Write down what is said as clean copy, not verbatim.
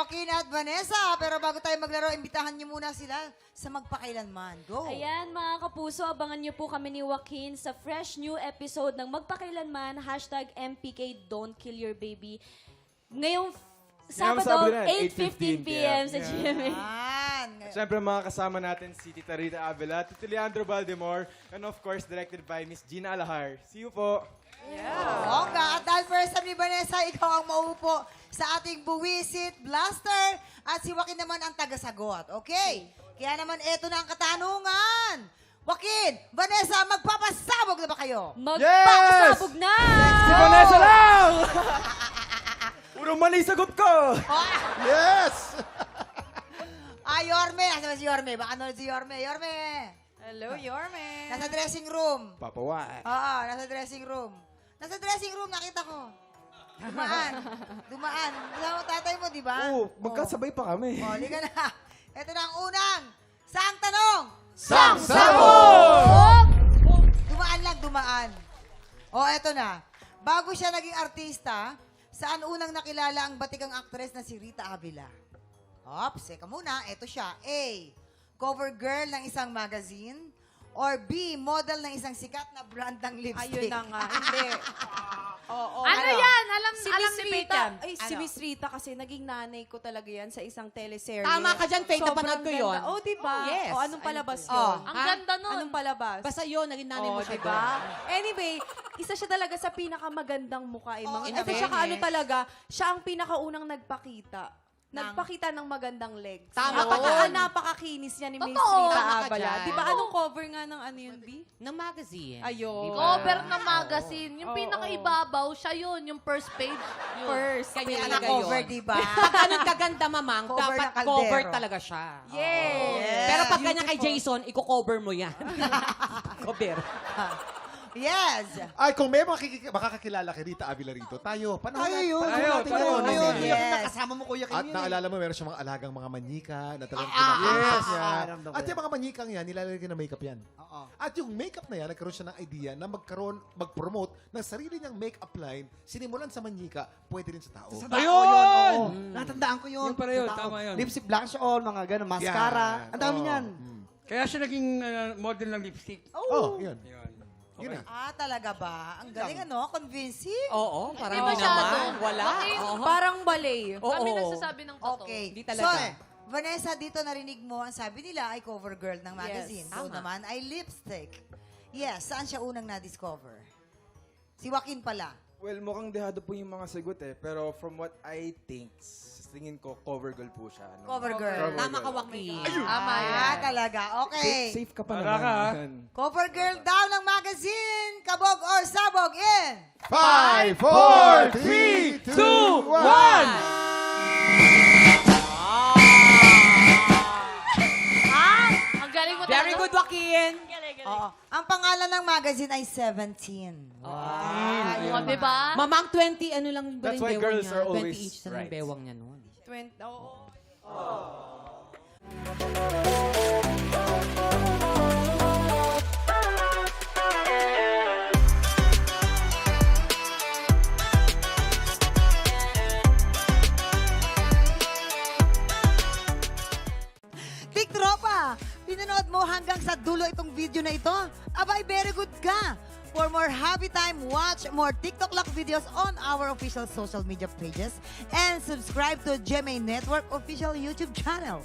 Joaquin at Vanessa. Pero bago tayo maglaro, imbitahan niyo muna sila sa Magpakailanman. Go! Ayan mga kapuso, abangan niyo po kami ni Joaquin sa fresh new episode ng Magpakailanman, #MPK Don't Kill Your Baby. Ngayong Sabado, 8:15 p.m. sa GMA. Yan. Siyempre mga kasama natin si Tita Rita Avila, Tito Leandro Valdemor, and of course directed by Miss Gina Alahar. See you po! Bongga. At dahil first time ni Vanessa, ikaw ang mauupo sa ating buwisit, blaster, at si Joaquin naman ang tagasagot. Okay? Kaya naman, eto na ang katanungan. Joaquin, Vanessa, magpapasabog na ba kayo? Magpapasabog na! Si Vanessa lang! Puro mali sagot ko! Yes! Yorme. Nasa ba si Yorme? Baka nanood si Yorme. Yorme! Hello, Yorme. Nasa dressing room. Papawa. Oo, nasa dressing room. Nasa dressing room, nakita ko. Dumaan. Dumaan. Kasama mo tatay mo, di ba? Oo, magkasabay pa kami. Liga na. Ito na ang unang. Saang tanong? Sabog! Dumaan lang, dumaan. Eto na. Bago siya naging artista, saan unang nakilala ang batikang actress na si Rita Avila? Seka muna. Ito siya. A. Cover girl ng isang magazine. Or B. Model ng isang sikat na brand ng lipstick. Ayun na nga. Hindi. Oo. Ano yan? Alam Si alam Miss ni Rita. Rita. Ay, si Ano? Miss Rita kasi naging nanay ko talaga yan sa isang teleserye. Tama ka dyan, Faith, Sobrang napanood ko yun. ganda. Oh, diba? Yes. O, anong palabas Oh. yun? Ang Ha? ganda nun. Anong palabas? Basta yun, naging nanay mo siya diba? Anyway, isa siya talaga sa pinakamagandang mukha. in At saka fairness. ano talaga, siya ang pinakaunang nagpakita. Nagpakita ng magandang legs. Tama ka Oo, dyan. napakakinis niya ni Miss Totoo. Rita Tama ka Abala. dyan. Di ba anong cover nga ng ano yun, B? Ng magazine. Ayun. Cover ng magazine. Yung Oo. pinakaibabaw, siya yun. Yung first page. Yun. First. Kanya Kaya talaga na-cover, yun. di ba? Pag ganun kaganda, mamang, Cover dapat ng kaldero. cover talaga siya. Yes. Pero pag ganyan kay Jason, i-cover mo yan. cover. Yes. Ay, kung may makakakilala kay Rita Avila rito, tayo. Panahon natin. Tayo, Panahon natin tayo. yun. Ayun, Yes. yes. Kasama mo kuya At kayo naalala mo, meron siyang mga alagang mga manyika na talagang yes. pinakakas niya. Alam ko At yan. yung mga manyikang yan, nilalagay ng makeup yan. Oo. At yung makeup na yan, nagkaroon siya ng idea na mag-promote ng sarili niyang makeup line, sinimulan sa manyika, pwede rin sa tao. Ayun! Natandaan ko yun. Yun pala yun, Sa tao. tama yun. Lipstick blush on, mga ganun, mascara. Yan. Ang dami Oo. niyan. Kaya siya naging model ng lipstick. Oh, yun. Yun. Yun na. Talaga ba? Ang galing, ano? Convincing? Oo, parang Hindi hindi masyado. naman. Wala. Bakit? Oo. Parang ballet. Oo. Kami nagsasabi ng totoo. Okay. Hindi talaga. So, Vanessa, dito narinig mo, ang sabi nila ay cover girl ng magazine. Yes, So tama. naman ay lipstick. Yes, saan siya unang na-discover? Si Joaquin pala. Well, mukhang dehado po yung mga sagot eh. Pero from what I think, sa tingin ko, cover girl po siya. No? Cover girl. Tama ka, Joaquin. Tama yan. Talaga. Okay. Safe ka pa Para ka, ha? naman. Cover girl daw ng magazine. Kabog or sabog in. 5, 4, 3, 2, 1! Ang galing mo Very talaga. good, Joaquin. Oo. Ang pangalan ng magazine ay 17. O, diba? Mamang 20, ano lang ba That's yung why bewang girls niya? are 20 always each na right. ng bewang niya noon. 20. Oo. Big Tropa, pinanood mo hanggang sa dulo itong video na ito? Abay, very good ka! For more happy time, watch more TikTok Lock videos on our official social media pages and subscribe to GMA Network official YouTube channel.